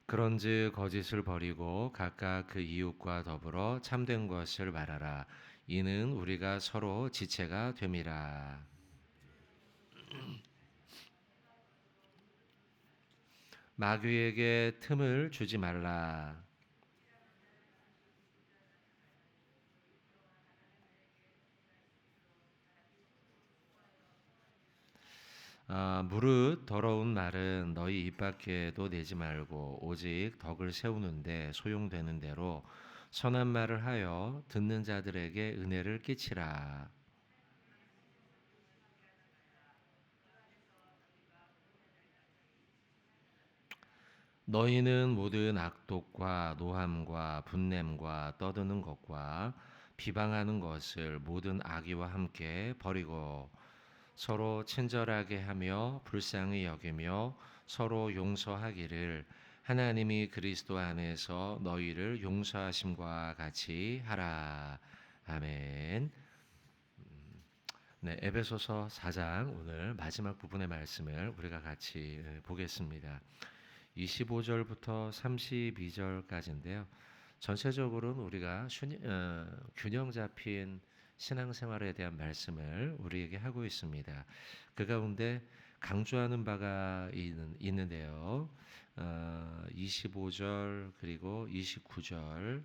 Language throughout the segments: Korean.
그런즉 거짓을 버리고 각각 그 이웃과 더불어 참된 것을 말하라. 이는 우리가 서로 지체가 됨이라. 마귀에게 틈을 주지 말라. 무릇 더러운 말은 너희 입 밖에도 내지 말고 오직 덕을 세우는데 소용되는 대로 선한 말을 하여 듣는 자들에게 은혜를 끼치라. 너희는 모든 악독과 노함과 분냄과 떠드는 것과 비방하는 것을 모든 악의와 함께 버리고 서로 친절하게 하며 불쌍히 여기며 서로 용서하기를 하나님이 그리스도 안에서 너희를 용서하심과 같이 하라. 아멘. 네, 에베소서 4장 오늘 마지막 부분의 말씀을 우리가 같이 보겠습니다. 25절부터 32절까지인데요. 전체적으로는 우리가 균형 잡힌 신앙생활에 대한 말씀을 우리에게 하고 있습니다. 그 가운데 강조하는 바가 있는데요. 25절 그리고 29절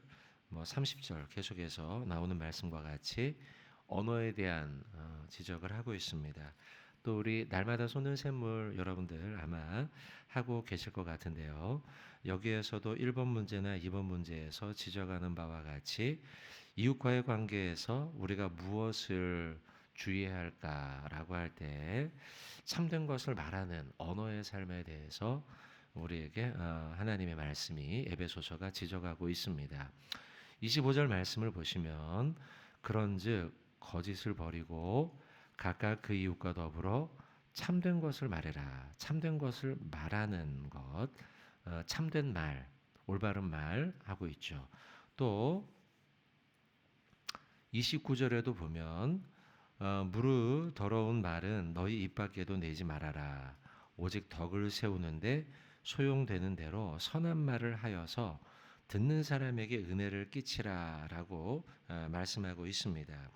30절 계속해서 나오는 말씀과 같이 언어에 대한 지적을 하고 있습니다. 또 우리 날마다 솟는 샘물 여러분들 아마 하고 계실 것 같은데요. 여기에서도 1번 문제나 2번 문제에서 지적하는 바와 같이 이웃과의 관계에서 우리가 무엇을 주의해야 할까라고 할 때 참된 것을 말하는 언어의 삶에 대해서 우리에게 하나님의 말씀이 에베소서가 지적하고 있습니다. 25절 말씀을 보시면 그런즉 거짓을 버리고 각각 그 이웃과 더불어 참된 것을 말해라. 참된 것을 말하는 것, 참된 말, 올바른 말 하고 있죠. 또 29절에도 보면 무릇 더러운 말은 너희 입 밖에도 내지 말아라. 오직 덕을 세우는데 소용되는 대로 선한 말을 하여서 듣는 사람에게 은혜를 끼치라라고 말씀하고 있습니다.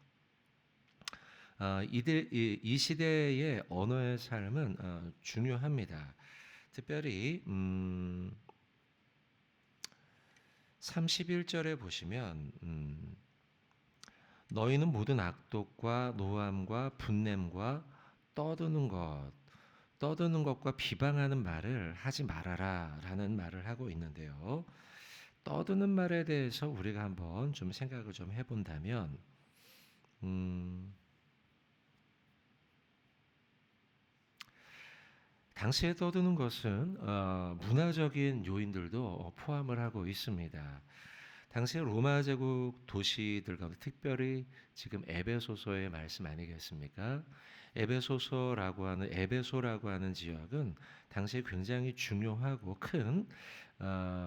이 시대의 언어의 삶은 중요합니다. 특별히 31절에 보시면 너희는 모든 악독과 노함과 분냄과 떠드는 것과 비방하는 말을 하지 말아라 라는 말을 하고 있는데요. 떠드는 말에 대해서 우리가 한번 좀 생각을 좀 해본다면 당시에 떠드는 것은 문화적인 요인들도 포함을 하고 있습니다. 당시에 로마 제국 도시들 가운데 특별히 지금 에베소서의 말씀 아니겠습니까? 에베소라고 하는 지역은 당시에 굉장히 중요하고 큰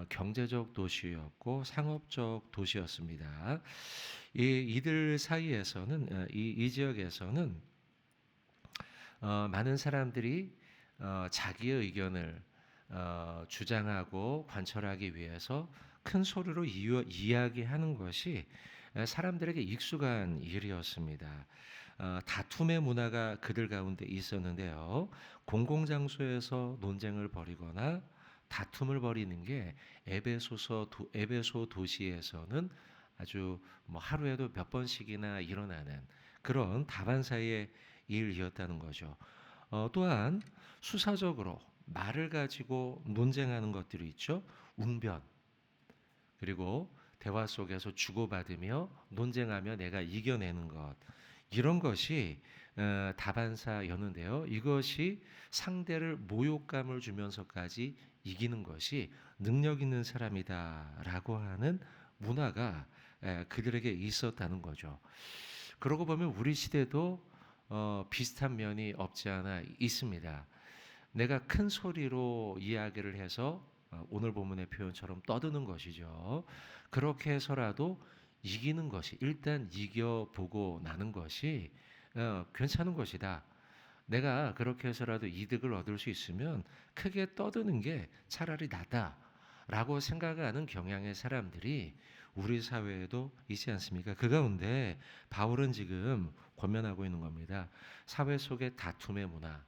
경제적 도시였고 상업적 도시였습니다. 이들 사이에서는 이 지역에서는 많은 사람들이 자기의 의견을 주장하고 관철하기 위해서 큰 소리로 이야기하는 것이 사람들에게 익숙한 일이었습니다. 다툼의 문화가 그들 가운데 있었는데요. 공공장소에서 논쟁을 벌이거나 다툼을 벌이는 게 에베소 도시에서는 아주 하루에도 몇 번씩이나 일어나는 그런 다반사의 일이었다는 거죠. 또한 수사적으로 말을 가지고 논쟁하는 것들이 있죠. 웅변. 그리고 대화 속에서 주고받으며 논쟁하며 내가 이겨내는 것. 이런 것이 다반사였는데요. 이것이 상대를 모욕감을 주면서까지 이기는 것이 능력 있는 사람이다라고 하는 문화가 그들에게 있었다는 거죠. 그러고 보면 우리 시대도 비슷한 면이 없지 않아 있습니다. 내가 큰 소리로 이야기를 해서 오늘 본문의 표현처럼 떠드는 것이죠. 그렇게 해서라도 이기는 것이 일단 이겨보고 나는 것이 괜찮은 것이다. 내가 그렇게 해서라도 이득을 얻을 수 있으면 크게 떠드는 게 차라리 낫다. 라고 생각하는 경향의 사람들이 우리 사회에도 있지 않습니까? 그 가운데 바울은 지금 권면하고 있는 겁니다. 사회 속의 다툼의 문화,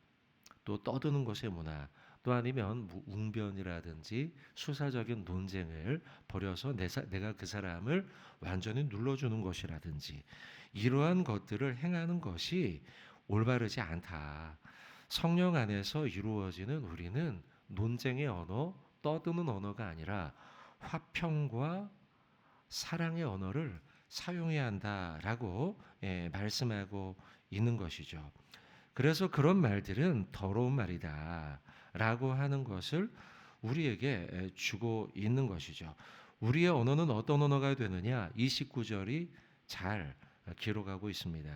또 떠드는 것의 문화, 또 아니면 웅변이라든지 수사적인 논쟁을 벌여서 내가 그 사람을 완전히 눌러주는 것이라든지 이러한 것들을 행하는 것이 올바르지 않다. 성령 안에서 이루어지는 우리는 논쟁의 언어, 떠드는 언어가 아니라 화평과 사랑의 언어를 사용해야 한다라고 말씀하고 있는 것이죠. 그래서 그런 말들은 더러운 말이다라고 하는 것을 우리에게 주고 있는 것이죠. 우리의 언어는 어떤 언어가 되느냐? 29절이 잘 기록하고 있습니다.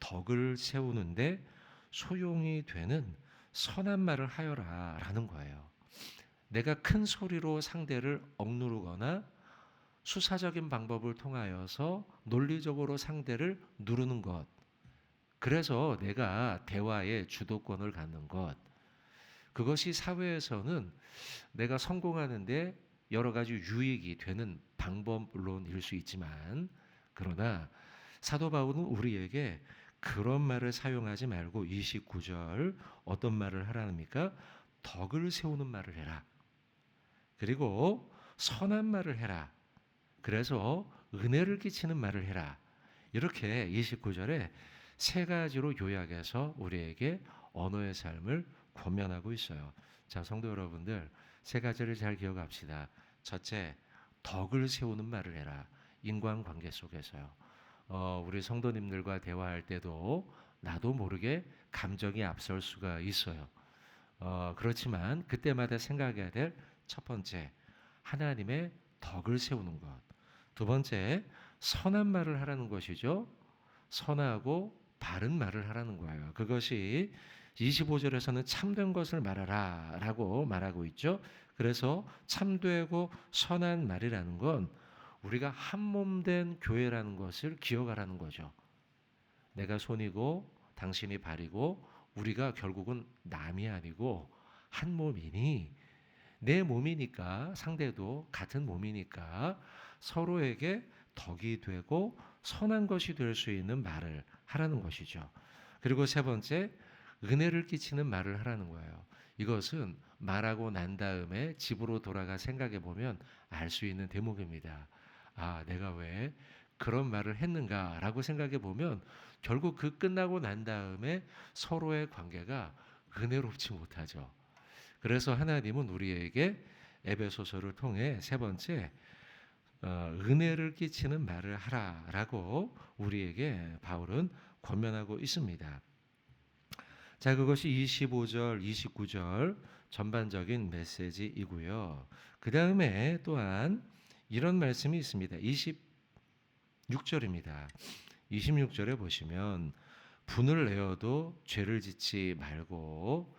덕을 세우는데 소용이 되는 선한 말을 하여라라는 거예요. 내가 큰 소리로 상대를 억누르거나 수사적인 방법을 통하여서 논리적으로 상대를 누르는 것, 그래서 내가 대화의 주도권을 갖는 것, 그것이 사회에서는 내가 성공하는데 여러 가지 유익이 되는 방법론일 수 있지만, 그러나 사도 바울은 우리에게 그런 말을 사용하지 말고 29절 어떤 말을 하라합니까? 덕을 세우는 말을 해라. 그리고 선한 말을 해라. 그래서 은혜를 끼치는 말을 해라. 이렇게 29절에 세 가지로 요약해서 우리에게 언어의 삶을 권면하고 있어요. 자, 성도 여러분들, 세 가지를 잘 기억합시다. 첫째, 덕을 세우는 말을 해라. 인간관계 속에서요. 우리 성도님들과 대화할 때도 나도 모르게 감정이 앞설 수가 있어요. 그렇지만 그때마다 생각해야 될 첫 번째, 하나님의 덕을 세우는 것. 두 번째, 선한 말을 하라는 것이죠. 선하고 바른 말을 하라는 거예요. 그것이 25절에서는 참된 것을 말하라 라고 말하고 있죠. 그래서 참되고 선한 말이라는 건 우리가 한몸된 교회라는 것을 기억하라는 거죠. 내가 손이고 당신이 발이고 우리가 결국은 남이 아니고 한 몸이니, 내 몸이니까 상대도 같은 몸이니까 서로에게 덕이 되고 선한 것이 될 수 있는 말을 하라는 것이죠. 그리고 세 번째, 은혜를 끼치는 말을 하라는 거예요. 이것은 말하고 난 다음에 집으로 돌아가 생각해 보면 알 수 있는 대목입니다. 아, 내가 왜 그런 말을 했는가라고 생각해 보면 결국 그 끝나고 난 다음에 서로의 관계가 은혜롭지 못하죠. 그래서 하나님은 우리에게 에베소서를 통해 세 번째, 은혜를 끼치는 말을 하라라고 우리에게 바울은 권면하고 있습니다. 자, 그것이 25절, 29절 전반적인 메시지이고요. 그 다음에 또한 이런 말씀이 있습니다. 26절입니다. 26절에 보시면 분을 내어도 죄를 짓지 말고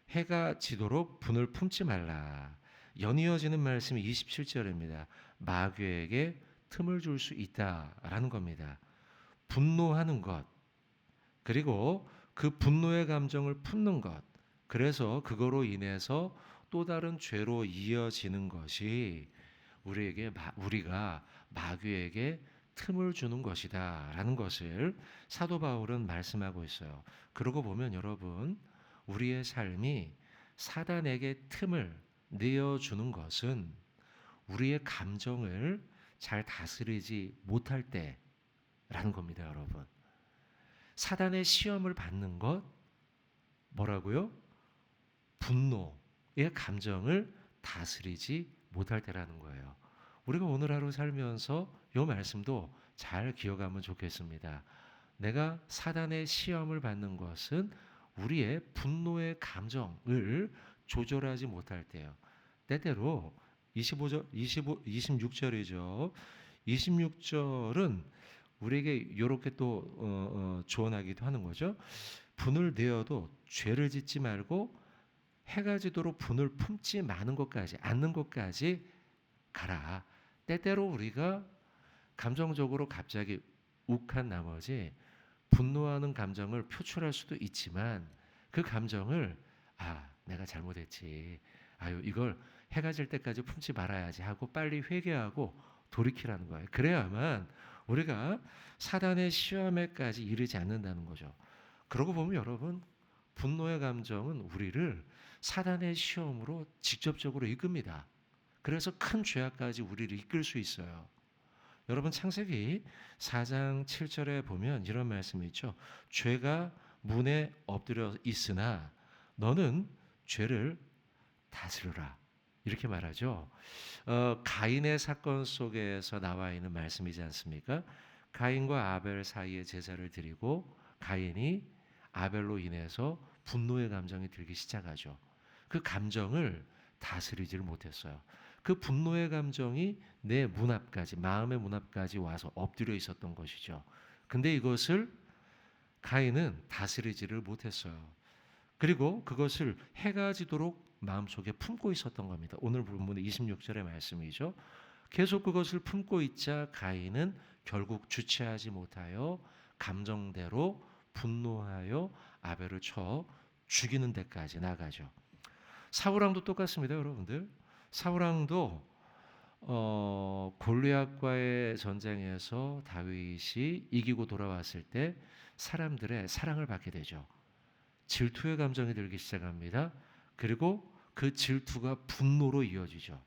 해가 지도록 분을 품지 말라. 연이어지는 말씀이 27절입니다. 마귀에게 틈을 줄 수 있다라는 겁니다. 분노하는 것, 그리고 그 분노의 감정을 품는 것, 그래서 그거로 인해서 또 다른 죄로 이어지는 것이 우리가 마귀에게 틈을 주는 것이다라는 것을 사도 바울은 말씀하고 있어요. 그러고 보면 여러분, 우리의 삶이 사단에게 틈을 내어주는 것은 우리의 감정을 잘 다스리지 못할 때라는 겁니다, 여러분. 사단의 시험을 받는 것, 뭐라고요? 분노의 감정을 다스리지 못할 때라는 거예요. 우리가 오늘 하루 살면서 이 말씀도 잘 기억하면 좋겠습니다. 내가 사단의 시험을 받는 것은 우리의 분노의 감정을 조절하지 못할 때요. 때때로 26절이죠. 26절은 우리에게 이렇게 또 조언하기도 하는 거죠. 분을 내어도 죄를 짓지 말고 해가 지도록 분을 품지 않는 것까지 가라. 때때로 우리가 감정적으로 갑자기 욱한 나머지 분노하는 감정을 표출할 수도 있지만 그 감정을 내가 잘못했지. 이걸 해가 질 때까지 품지 말아야지 하고 빨리 회개하고 돌이키라는 거예요. 그래야만 우리가 사단의 시험에까지 이르지 않는다는 거죠. 그러고 보면 여러분, 분노의 감정은 우리를 사단의 시험으로 직접적으로 이끕니다. 그래서 큰 죄악까지 우리를 이끌 수 있어요. 여러분, 창세기 4장 7절에 보면 이런 말씀이 있죠. 죄가 문에 엎드려 있으나 너는 죄를 다스려라. 이렇게 말하죠. 가인의 사건 속에서 나와 있는 말씀이지 않습니까? 가인과 아벨 사이에 제사를 드리고 가인이 아벨로 인해서 분노의 감정이 들기 시작하죠. 그 감정을 다스리지를 못했어요. 그 분노의 감정이 내 문 앞까지, 마음의 문 앞까지 와서 엎드려 있었던 것이죠. 근데 이것을 가인은 다스리지를 못했어요. 그리고 그것을 해가 지도록 마음속에 품고 있었던 겁니다. 오늘 본문의 26절의 말씀이죠. 계속 그것을 품고 있자 가인은 결국 주체하지 못하여 감정대로 분노하여 아벨을 쳐 죽이는 데까지 나가죠. 사울왕도 똑같습니다, 여러분들. 사울왕도 골리앗과의 전쟁에서 다윗이 이기고 돌아왔을 때 사람들의 사랑을 받게 되죠. 질투의 감정이 들기 시작합니다. 그리고 그 질투가 분노로 이어지죠.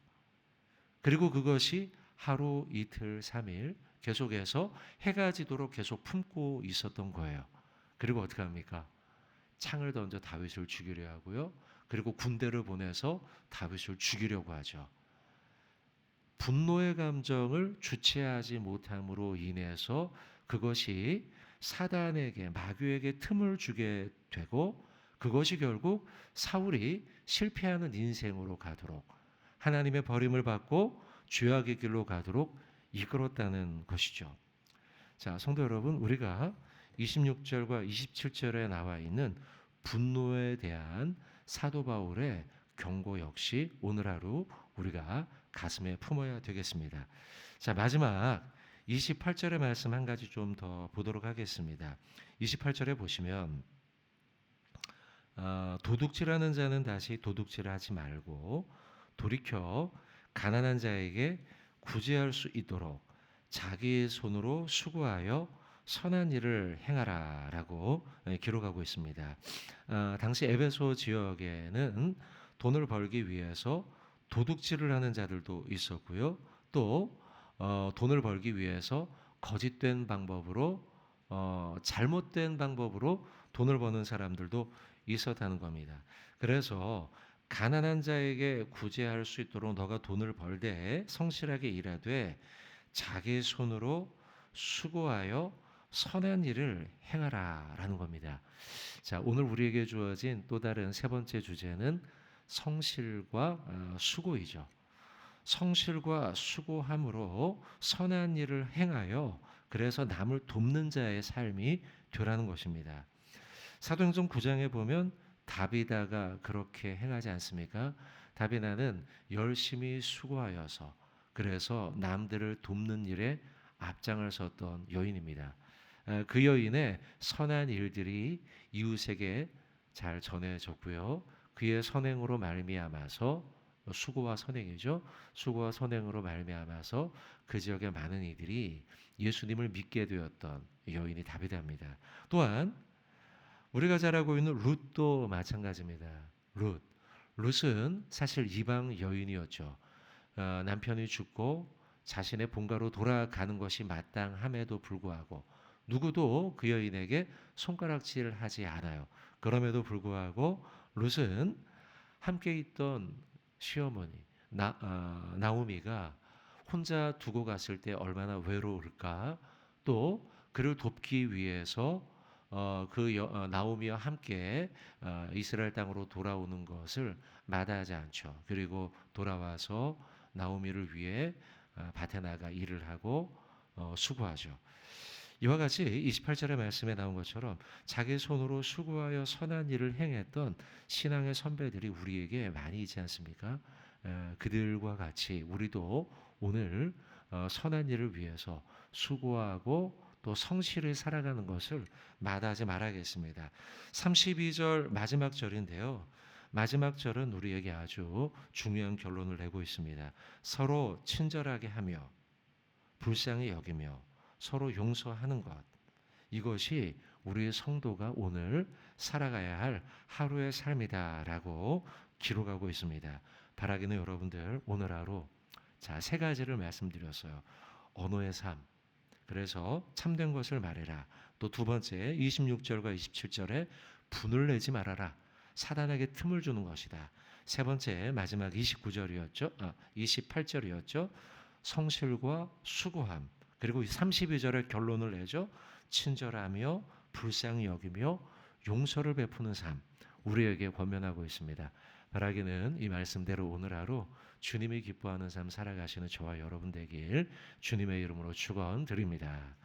그리고 그것이 하루, 이틀, 3일 계속해서 해가 지도록 계속 품고 있었던 거예요. 그리고 어떻게 합니까? 창을 던져 다윗을 죽이려 하고요. 그리고 군대를 보내서 다윗을 죽이려고 하죠. 분노의 감정을 주체하지 못함으로 인해서 그것이 사단에게, 마귀에게 틈을 주게 되고 그것이 결국 사울이 실패하는 인생으로 가도록, 하나님의 버림을 받고 죄악의 길로 가도록 이끌었다는 것이죠. 자, 성도 여러분, 우리가 26절과 27절에 나와 있는 분노에 대한 사도 바울의 경고 역시 오늘 하루 우리가 가슴에 품어야 되겠습니다. 자, 마지막 28절의 말씀 한 가지 좀 더 보도록 하겠습니다. 28절에 보시면 도둑질하는 자는 다시 도둑질하지 말고 돌이켜 가난한 자에게 구제할 수 있도록 자기 손으로 수고하여 선한 일을 행하라라고 기록하고 있습니다. 당시 에베소 지역에는 돈을 벌기 위해서 도둑질을 하는 자들도 있었고요. 또 돈을 벌기 위해서 거짓된 방법으로 잘못된 방법으로 돈을 버는 사람들도 있었다는 겁니다. 그래서 가난한 자에게 구제할 수 있도록 너가 돈을 벌되 성실하게 일하되 자기 손으로 수고하여 선한 일을 행하라라는 겁니다. 자, 오늘 우리에게 주어진 또 다른 세 번째 주제는 성실과 수고이죠. 성실과 수고함으로 선한 일을 행하여 그래서 남을 돕는 자의 삶이 되라는 것입니다. 사도행전 9장에 보면 다비다가 그렇게 행하지 않습니까? 다비다는 열심히 수고하여서 그래서 남들을 돕는 일에 앞장을 섰던 여인입니다. 그 여인의 선한 일들이 이웃에게 잘 전해졌고요. 그의 선행으로 말미암아서 수고와 선행이죠. 수고와 선행으로 말미암아서 그 지역의 많은 이들이 예수님을 믿게 되었던 여인이 다비다입니다. 또한 우리가 잘 알고 있는 룻도 마찬가지입니다. 룻은 사실 이방 여인이었죠. 남편이 죽고 자신의 본가로 돌아가는 것이 마땅함에도 불구하고 누구도 그 여인에게 손가락질을 하지 않아요. 그럼에도 불구하고 룻은 함께 있던 시어머니 나오미가 혼자 두고 갔을 때 얼마나 외로울까. 또 그를 돕기 위해서 나오미와 함께 이스라엘 땅으로 돌아오는 것을 마다하지 않죠. 그리고 돌아와서 나오미를 위해 밭에 나가 일을 하고 수고하죠. 이와 같이 28절의 말씀에 나온 것처럼 자기 손으로 수고하여 선한 일을 행했던 신앙의 선배들이 우리에게 많이 있지 않습니까? 그들과 같이 우리도 오늘 선한 일을 위해서 수고하고 또 성실히 살아가는 것을 마다하지 말아야겠습니다. 32절 마지막 절인데요. 마지막 절은 우리에게 아주 중요한 결론을 내고 있습니다. 서로 친절하게 하며 불쌍히 여기며 서로 용서하는 것. 이것이 우리의 성도가 오늘 살아가야 할 하루의 삶이다라고 기록하고 있습니다. 바라기는 여러분들 오늘 하루 세 가지를 말씀드렸어요. 언어의 삶. 그래서 참된 것을 말해라. 또 두 번째 26절과 27절에 분을 내지 말아라. 사단에게 틈을 주는 것이다. 세 번째 마지막 28절이었죠. 성실과 수고함. 그리고 32절에 결론을 내죠. 친절하며 불쌍히 여기며 용서를 베푸는 삶. 우리에게 권면하고 있습니다. 바라기는 이 말씀대로 오늘 하루 주님이 기뻐하는 삶 살아가시는 저와 여러분 되길 주님의 이름으로 축원드립니다.